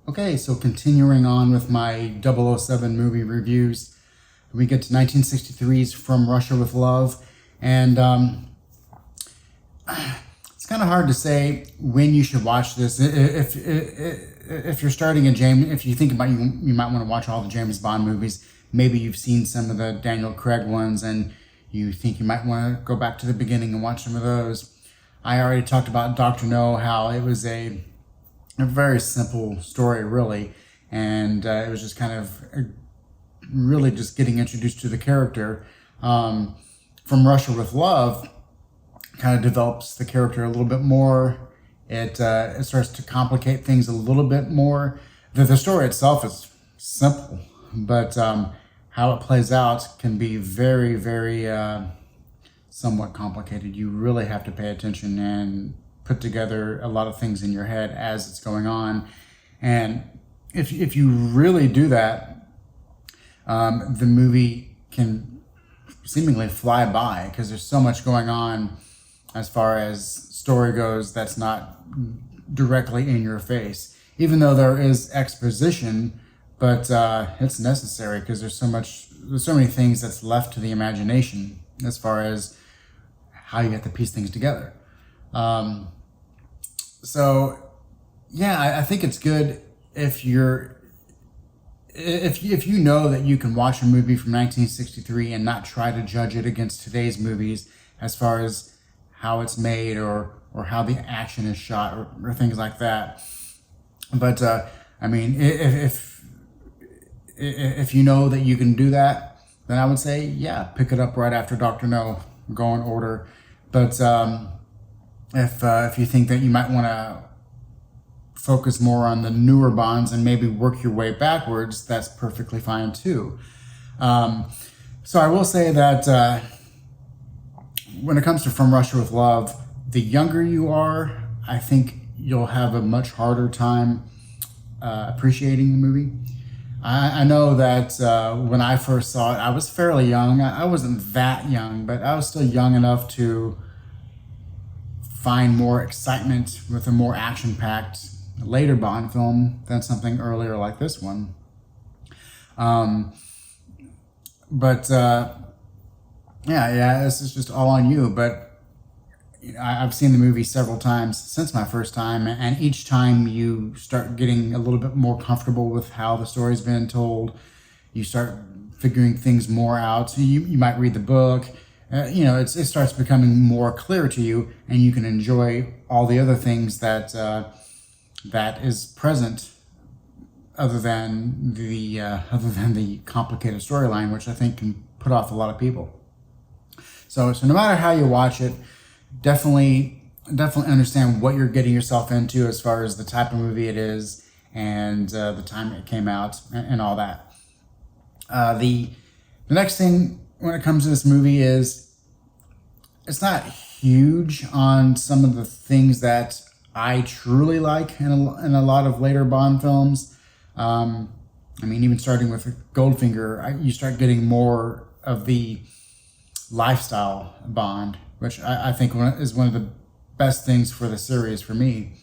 Okay, so continuing on with my 007 movie reviews, we get to 1963's From Russia with Love, and it's kind of hard to say when you should watch this. If you're starting a James, if you think about you might want to watch all the James Bond movies. Maybe you've seen some of the Daniel Craig ones, and you think you might want to go back to the beginning and watch some of those. I already talked about Dr. No, how it was a very simple story, really, and it was just kind of really just getting introduced to the character. From Russia with Love kind of develops the character a little bit more. It starts to complicate things a little bit more. The story itself is simple, but how it plays out can be very, very somewhat complicated. You really have to pay attention and put together a lot of things in your head as it's going on. And if you really do that, the movie can seemingly fly by because there's so much going on as far as story goes that's not directly in your face. Even though there is exposition, but it's necessary because there's so many things that's left to the imagination as far as how you have to piece things together. So yeah, I think it's good if you know that you can watch a movie from 1963 and not try to judge it against today's movies as far as how it's made or how the action is shot or things like that. But I mean, if you know that you can do that, then I would say, yeah, pick it up right after Dr. No, go in order. But if you think that you might want to focus more on the newer Bonds and maybe work your way backwards, that's perfectly fine too. So I will say that when it comes to From Russia with Love, the younger you are, I think you'll have a much harder time appreciating the movie. I know that when I first saw it, I was fairly young. I wasn't that young, but I was still young enough to find more excitement with a more action-packed later Bond film than something earlier like this one. But yeah, this is just all on you. But I've seen the movie several times since my first time, and each time you start getting a little bit more comfortable with how the story's been told. You start figuring things more out. So you might read the book. It starts becoming more clear to you, and you can enjoy all the other things that is present, other than the complicated storyline, which I think can put off a lot of people. So no matter how you watch it, definitely understand what you're getting yourself into as far as the type of movie it is and the time it came out and all that. The next thing when it comes to this movie is it's not huge on some of the things that I truly like in a lot of later Bond films. I mean, even starting with Goldfinger, you start getting more of the lifestyle Bond, which I think is one of the best things for the series for me.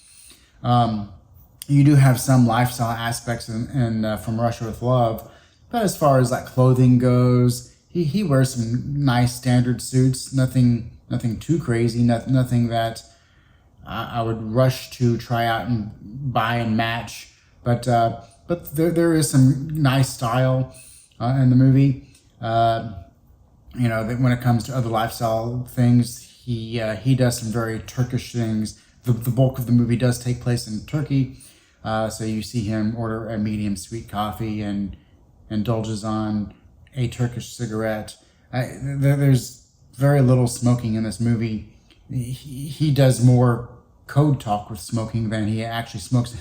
You do have some lifestyle aspects in From Russia with Love, but as far as like clothing goes, he wears some nice standard suits, nothing too crazy, nothing that I would rush to try out and buy and match. But there is some nice style in the movie. That when it comes to other lifestyle things, he does some very Turkish things. The bulk of the movie does take place in Turkey, so you see him order a medium sweet coffee and indulges on a Turkish cigarette. There's very little smoking in this movie. He does more code talk with smoking than he actually smokes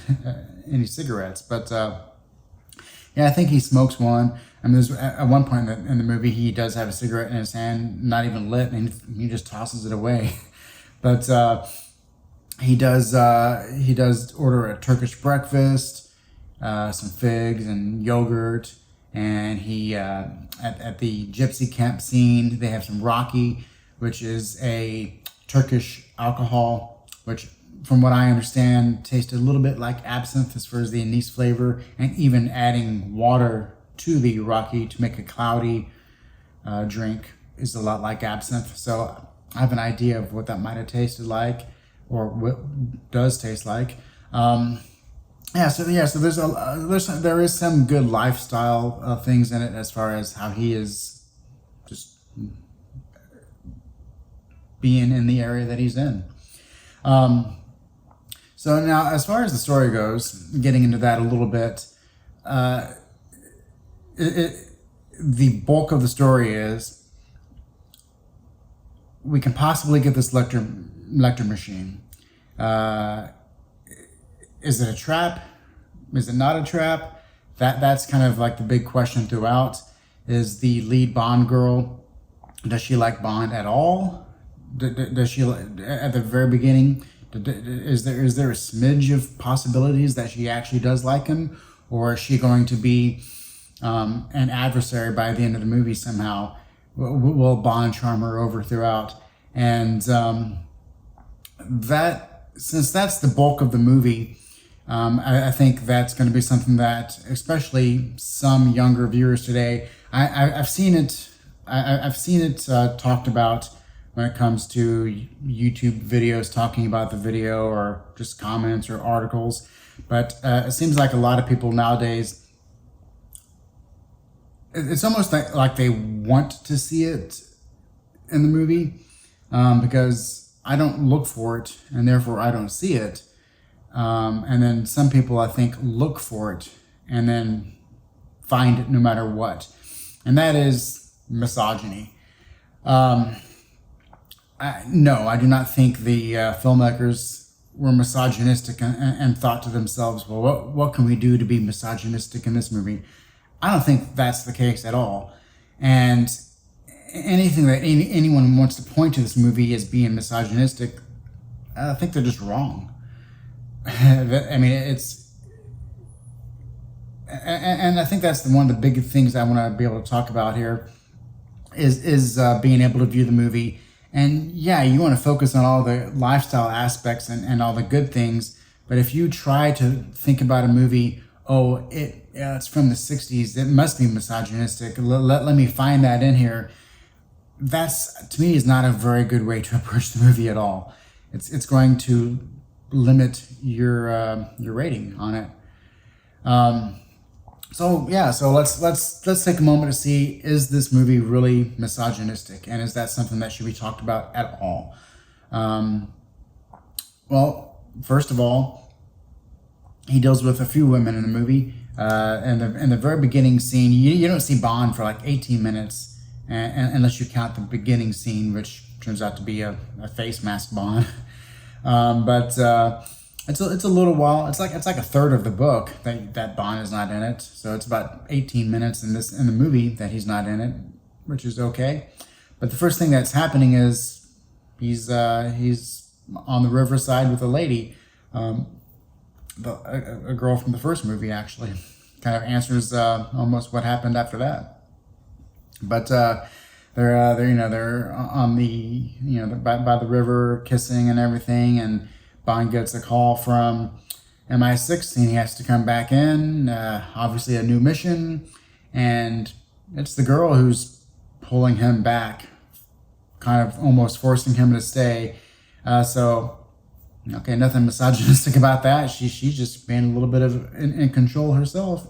any cigarettes. But yeah, I think he smokes one. I mean, there's at one point in the movie he does have a cigarette in his hand, not even lit, and he just tosses it away. But he does order a Turkish breakfast, some figs and yogurt, and he at the gypsy camp scene they have some raki, which is a Turkish alcohol, which from what I understand, tasted a little bit like absinthe as far as the anise flavor, and even adding water to the raki to make a cloudy drink is a lot like absinthe. So I have an idea of what that might have tasted like, or what does taste like. So there is some good lifestyle things in it as far as how he is just being in the area that he's in. So now, as far as the story goes, getting into that a little bit, the bulk of the story is we can possibly get this Lecter machine. Is it a trap? Is it not a trap? That's kind of like the big question throughout. Is the lead Bond girl, does she like Bond at all? Does she, at the very beginning, is there a smidge of possibilities that she actually does like him, or is she going to be an adversary by the end of the movie somehow? Will Bond charm her over throughout? And that, since that's the bulk of the movie, I think that's going to be something that, especially some younger viewers today, I've seen it. I've seen it talked about when it comes to YouTube videos talking about the video, or just comments or articles. But it seems like a lot of people nowadays, it's almost like they want to see it in the movie, because I don't look for it and therefore I don't see it. And then some people, I think, look for it and then find it no matter what. And that is misogyny. No, I do not think the filmmakers were misogynistic and thought to themselves, well, what can we do to be misogynistic in this movie? I don't think that's the case at all. And anything that anyone wants to point to this movie as being misogynistic, I think they're just wrong. I mean, and I think that's one of the big things I want to be able to talk about here is being able to view the movie. And yeah, you want to focus on all the lifestyle aspects and all the good things. But if you try to think about a movie, it's from the 60s, it must be misogynistic, let me find that in here. That's, to me, is not a very good way to approach the movie at all. It's going to limit your rating on it. So let's take a moment to see, is this movie really misogynistic, and is that something that should be talked about at all? Well, first of all, he deals with a few women in the movie. In the very beginning scene, you don't see Bond for like 18 minutes, unless you count the beginning scene, which turns out to be a face mask Bond. It's a little while. It's like a third of the book that Bond is not in it. So it's about 18 minutes in the movie that he's not in it, which is okay. But the first thing that's happening is he's on the riverside with a lady, a girl from the first movie, actually. Kind of answers almost what happened after that. But they're on the by the river kissing and everything, and Bond gets a call from MI6 and he has to come back in, obviously a new mission, and it's the girl who's pulling him back, kind of almost forcing him to stay. Okay, nothing misogynistic about that. She's just being a little bit of in control herself.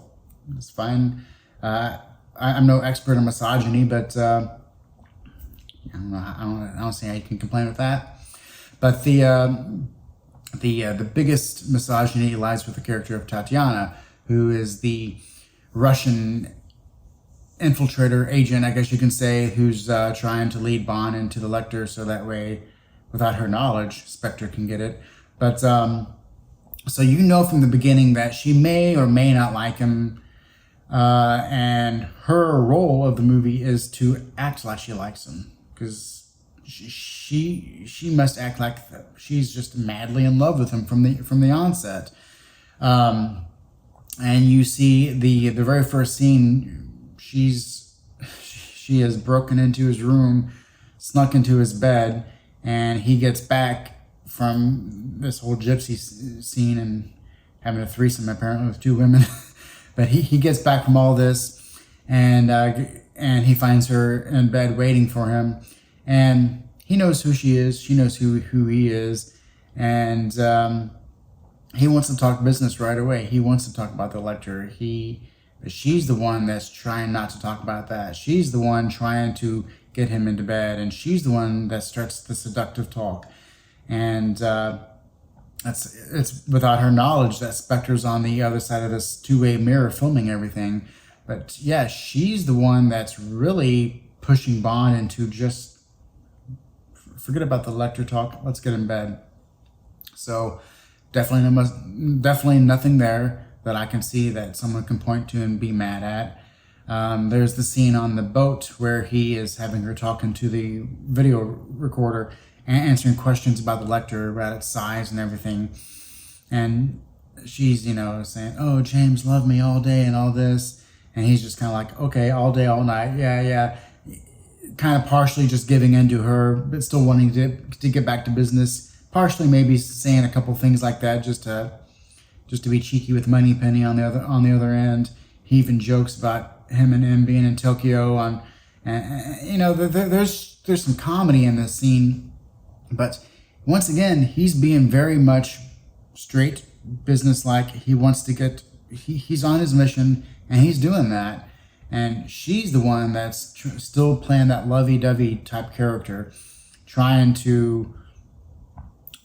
It's fine. I'm no expert in misogyny, but I don't know. I don't see how you can complain with that. But the biggest misogyny lies with the character of Tatiana, who is the Russian infiltrator agent, I guess you can say, who's trying to lead Bond into the Lecter so that way, without her knowledge, Spectre can get it. But so you know from the beginning that she may or may not like him, and her role of the movie is to act like she likes him, because she must act like she's just madly in love with him from the onset. And you see the very first scene, she has broken into his room, snuck into his bed, and he gets back from this whole gypsy scene and having a threesome apparently with two women. But he gets back from all this, and he finds her in bed waiting for him, and he knows who she is. She knows who he is, and he wants to talk business right away. He wants to talk about the Lecter. But she's the one that's trying not to talk about that. She's the one trying to get him into bed, and she's the one that starts the seductive talk. And it's without her knowledge that Spectre's on the other side of this two-way mirror filming everything. But yeah, she's the one that's really pushing Bond into just forget about the Lecter talk. Let's get in bed. So definitely nothing there that I can see that someone can point to and be mad at. There's the scene on the boat where he is having her talking to the video recorder and answering questions about the Lecter, about its size and everything. And she's, saying, "Oh, James loved me all day and all this." And he's just kind of like, "Okay, all day, all night. Yeah." Kind of partially just giving in to her, but still wanting to get back to business. Partially maybe saying a couple things like that just to be cheeky with Moneypenny on the other end. He even jokes about him and him being in Tokyo there's some comedy in this scene, but once again he's being very much straight business-like. He wants to he's on his mission and he's doing that, and she's the one that's still playing that lovey-dovey type character, trying to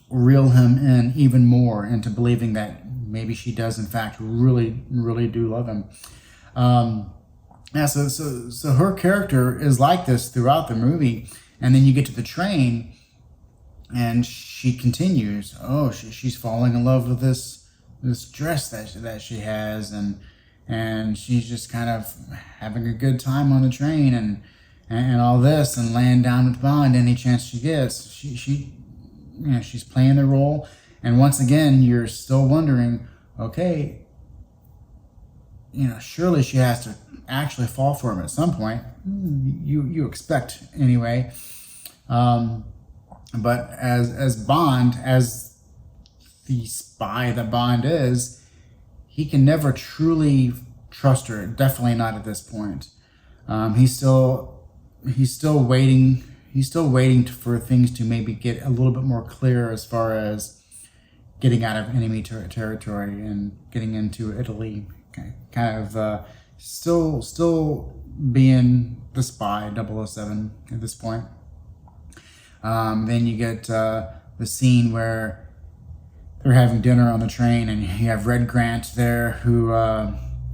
reel him in even more into believing that maybe she does in fact really, really do love him. So her character is like this throughout the movie, and then you get to the train, and she continues. Oh, she's falling in love with this dress that she has, and she's just kind of having a good time on the train, and all this, and laying down with Bond any chance she gets. She's playing the role, and once again, you're still wondering, okay, surely she has to actually fall for him at some point. You expect anyway. But as Bond, as the spy that Bond is, he can never truly trust her. Definitely not at this point. He's still waiting. He's still waiting for things to maybe get a little bit more clear as far as getting out of enemy territory and getting into Italy. Okay. Kind of still being the spy 007 at this point. Then you get the scene where they're having dinner on the train, and you have Red Grant there who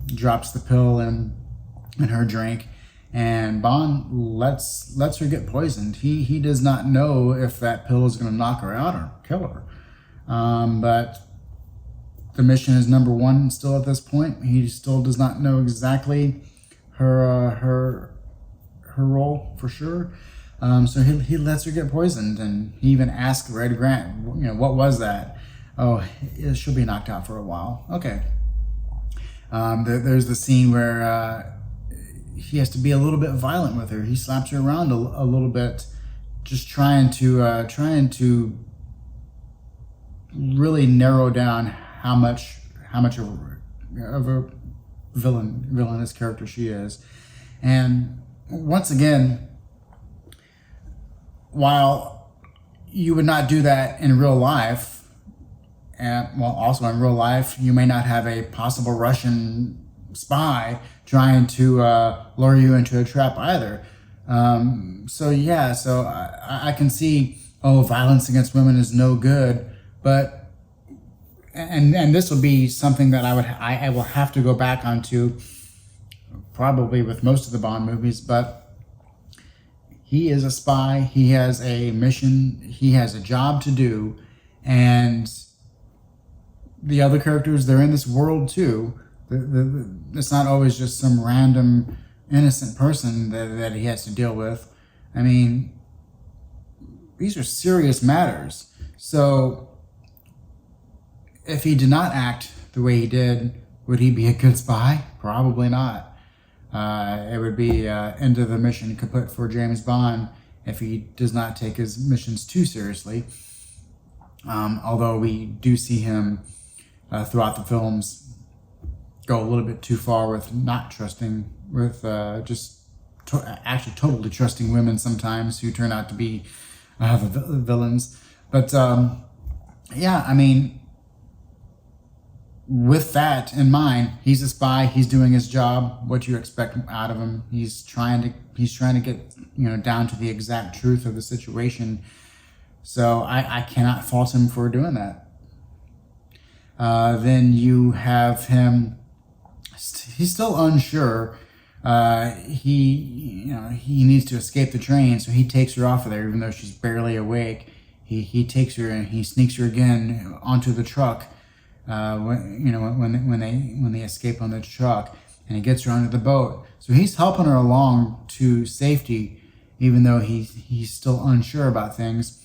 drops the pill in her drink, and Bond lets her get poisoned. He does not know if that pill is going to knock her out or kill her. But the mission is number one still at this point. He still does not know exactly her role for sure. So he lets her get poisoned, and he even asks Red Grant, what was that? Oh, she'll be knocked out for a while. Okay. There's the scene where he has to be a little bit violent with her. He slaps her around a little bit, just trying to really narrow down how much of a villainous character she is. And once again, while you would not do that in real life, and also in real life, you may not have a possible Russian spy trying to lure you into a trap either. So I can see, violence against women is no good, but and this will be something that I will have to go back onto probably with most of the Bond movies, but he is a spy. He has a mission. He has a job to do, and the other characters, they're in this world too. It's not always just some random innocent person that he has to deal with. I mean, these are serious matters. So if he did not act the way he did, would he be a good spy? Probably not. It would be end of the mission kaput for James Bond if he does not take his missions too seriously. Although we do see him throughout the films go a little bit too far with not trusting, with actually totally trusting women sometimes who turn out to be the villains. But yeah, I mean, with that in mind, he's a spy. He's doing his job. What do you expect out of him? He's trying to get down to the exact truth of the situation. So I cannot fault him for doing that. Then you have him. He's still unsure. He needs to escape the train, so he takes her off of there, even though she's barely awake. He takes her and he sneaks her again onto the truck. When they escape on the truck, and he gets her onto the boat. So he's helping her along to safety, even though he's still unsure about things.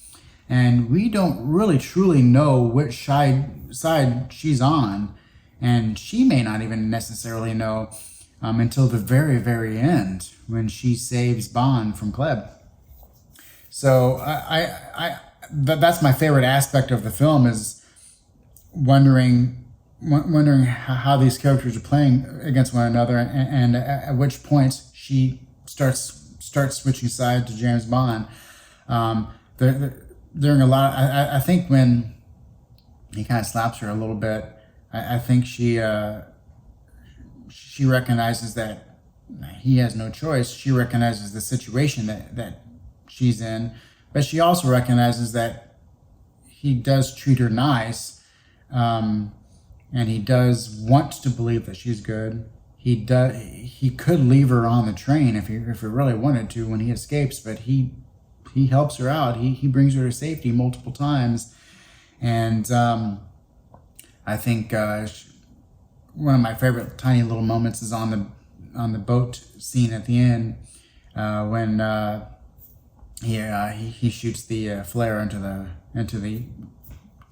And we don't really truly know which side she's on, and she may not even necessarily know until the very, very end when she saves Bond from Klebb. So that's my favorite aspect of the film, is wondering how these characters are playing against one another, and at which points she starts switching sides to James Bond. During a lot, I think when he kind of slaps her a little bit, I think she recognizes that he has no choice. She recognizes the situation that she's in, but she also recognizes that he does treat her nice. And he does want to believe that she's good. He could leave her on the train if he really wanted to when he escapes, but he helps her out. He brings her to safety multiple times, and I think one of my favorite tiny little moments is on the boat scene at the end, when he shoots the flare into the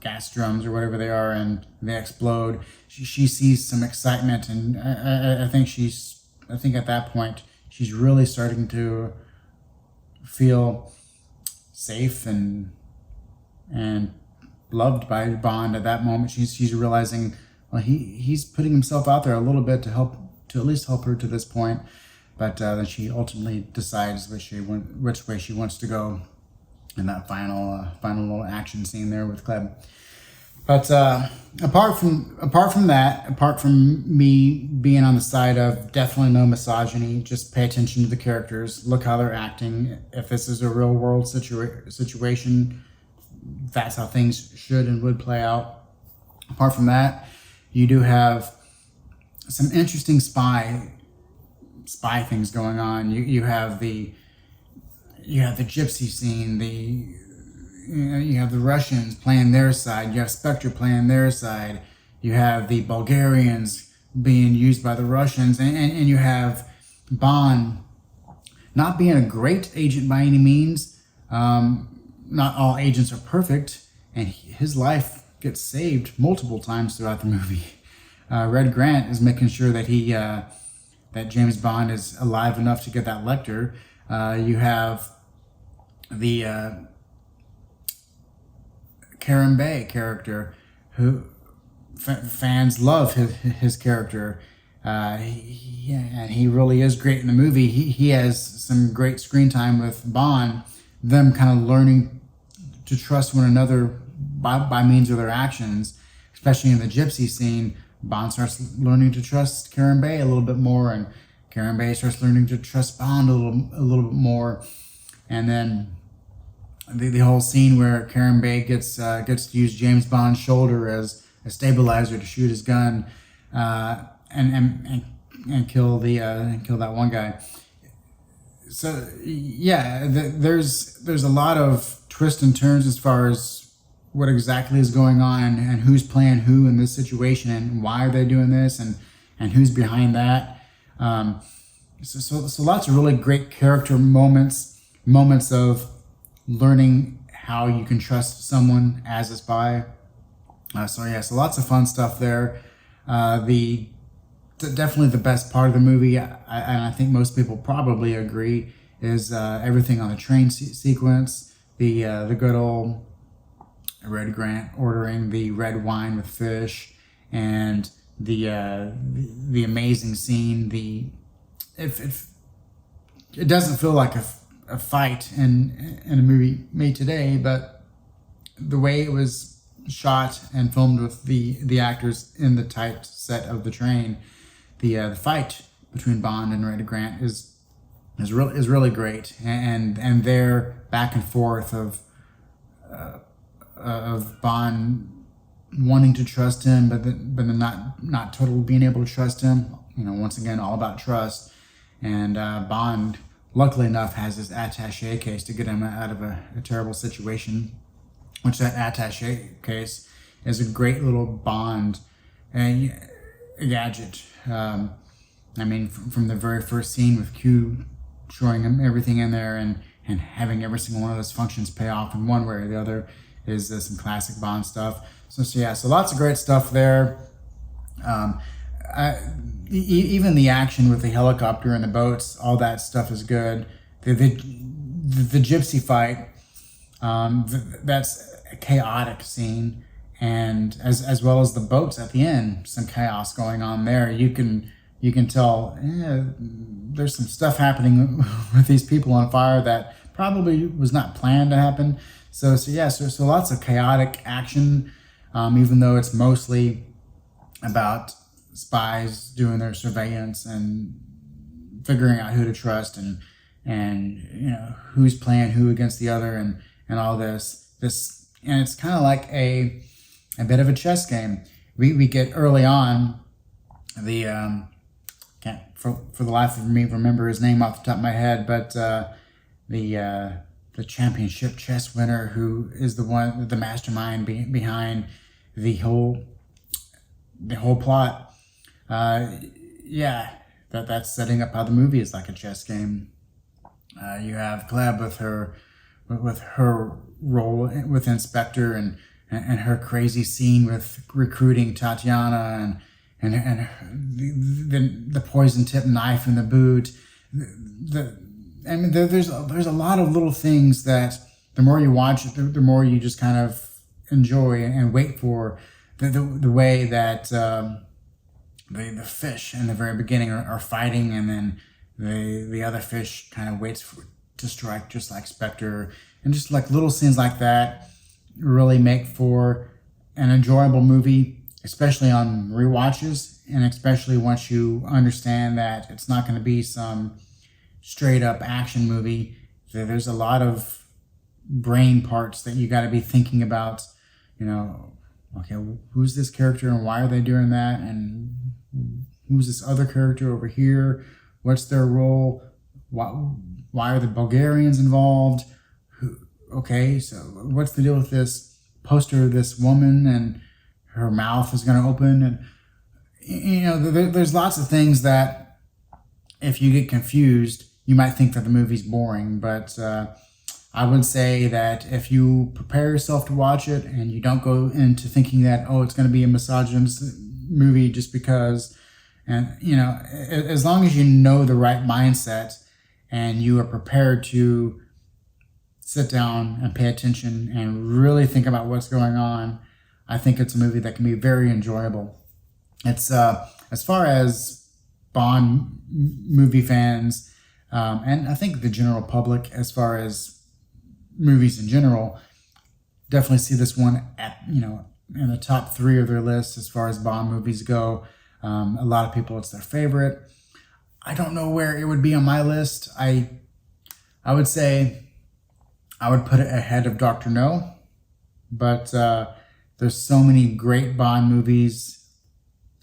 gas drums or whatever they are, and they explode. She sees some excitement, and I think at that point she's really starting to feel safe and loved by Bond. At that moment, she's realizing, well, he's putting himself out there a little bit to at least help her to this point, but then she ultimately decides which way she wants to go in that final little action scene there with Klebb. But apart from that, apart from me being on the side of definitely no misogyny, just pay attention to the characters, look how they're acting. If this is a real world situation, that's how things should and would play out. Apart from that, you do have some interesting spy things going on. You have the gypsy scene, you have the Russians playing their side, you have Spectre playing their side, you have the Bulgarians being used by the Russians, and you have Bond not being a great agent by any means. Not all agents are perfect, and his life gets saved multiple times throughout the movie. Red Grant is making sure that that James Bond is alive enough to get that Lecter. You have the Karen Bay character, who fans love his character, and he really is great in the movie. He has some great screen time with Bond, them kind of learning to trust one another by means of their actions, especially in the gypsy scene. Bond starts learning to trust Karen Bay a little bit more, and Karen Bay starts learning to trust Bond a little bit more, and then the whole scene where Karen Bay gets to use James Bond's shoulder as a stabilizer to shoot his gun, and kill that one guy. So yeah, there's a lot of twists and turns as far as what exactly is going on and who's playing who in this situation and why are they doing this and who's behind that. So lots of really great character moments of learning how you can trust someone as a spy. So lots of fun stuff there. Definitely the best part of the movie, and I think most people probably agree, is everything on the train sequence. The good old Red Grant ordering the red wine with fish, and the amazing scene. If it doesn't feel like a fight in a movie made today, but the way it was shot and filmed with the actors in the tight set of the train, the fight between Bond and Red Grant is really great, and their back and forth of Bond wanting to trust him, but then not totally being able to trust him. Once again, all about trust. And Bond, luckily enough, has this attaché case to get him out of a terrible situation, which that attaché case is a great little Bond gadget. From the very first scene with Q showing him everything in there and having every single one of those functions pay off in one way or the other is some classic Bond stuff. So lots of great stuff there. Even the action with the helicopter and the boats, all that stuff is good. The gypsy fight, that's a chaotic scene, and as well as the boats at the end, some chaos going on there. You can tell there's some stuff happening with these people on fire that probably was not planned to happen. So lots of chaotic action, even though it's mostly about spies doing their surveillance and figuring out who to trust and who's playing who against the other and all this and it's kind of like a bit of a chess game. We get early on the can't for the life of me remember his name off the top of my head, but the championship chess winner who is the mastermind behind the whole plot. That's setting up how the movie is like a chess game. You have Gleb with her role with Inspector and her crazy scene with recruiting Tatiana and the poison tip knife in the boot. There's a lot of little things that the more you watch it, the more you just kind of enjoy and wait for the way that the fish in the very beginning are fighting, and then the other fish kind of waits to strike, just like Spectre, and just like little scenes like that really make for an enjoyable movie, especially on rewatches, and especially once you understand that it's not going to be some straight up action movie. There's a lot of brain parts that you got to be thinking about. Okay, who's this character and why are they doing that? And who's this other character over here? What's their role? Why are the Bulgarians involved? Okay, so what's the deal with this poster of this woman and her mouth is going to open? And, there's lots of things that if you get confused, you might think that the movie's boring, but I would say that if you prepare yourself to watch it and you don't go into thinking that, it's going to be a misogynist movie just because, and as long as you know the right mindset and you are prepared to sit down and pay attention and really think about what's going on, I think it's a movie that can be very enjoyable. It's as far as Bond movie fans, and I think the general public, as far as movies in general, definitely see this one at in the top 3 of their list as far as Bond movies go. A lot of people, it's their favorite. I don't know where it would be on my list. I would say I would put it ahead of Dr. No, but there's so many great Bond movies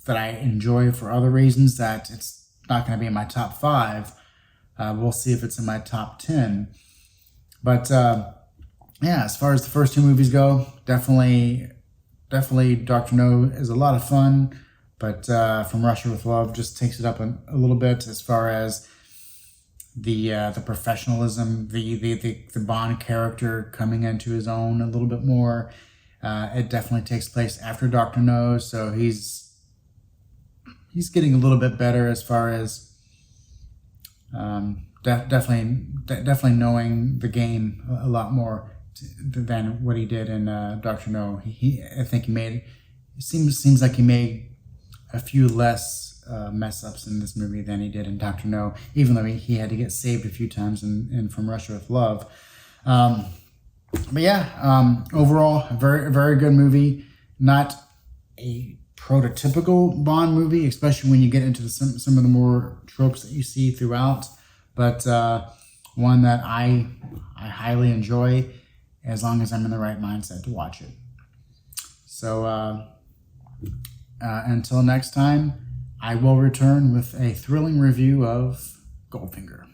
that I enjoy for other reasons that it's not going to be in my top 5. We'll see if it's in my top 10. But as far as the first 2 movies go, definitely Dr. No is a lot of fun, but From Russia with Love just takes it up a little bit as far as the professionalism, the Bond character coming into his own a little bit more. It definitely takes place after Dr. No, so he's getting a little bit better as far as definitely knowing the game a lot more than what he did in Doctor No. I think he made it seems like he made a few less mess ups in this movie than he did in Doctor No, even though he had to get saved a few times in From Russia with Love. But yeah, overall, a very, very good movie. Not a prototypical Bond movie, especially when you get into some of the more tropes that you see throughout. But one that I highly enjoy as long as I'm in the right mindset to watch it. So until next time, I will return with a thrilling review of Goldfinger.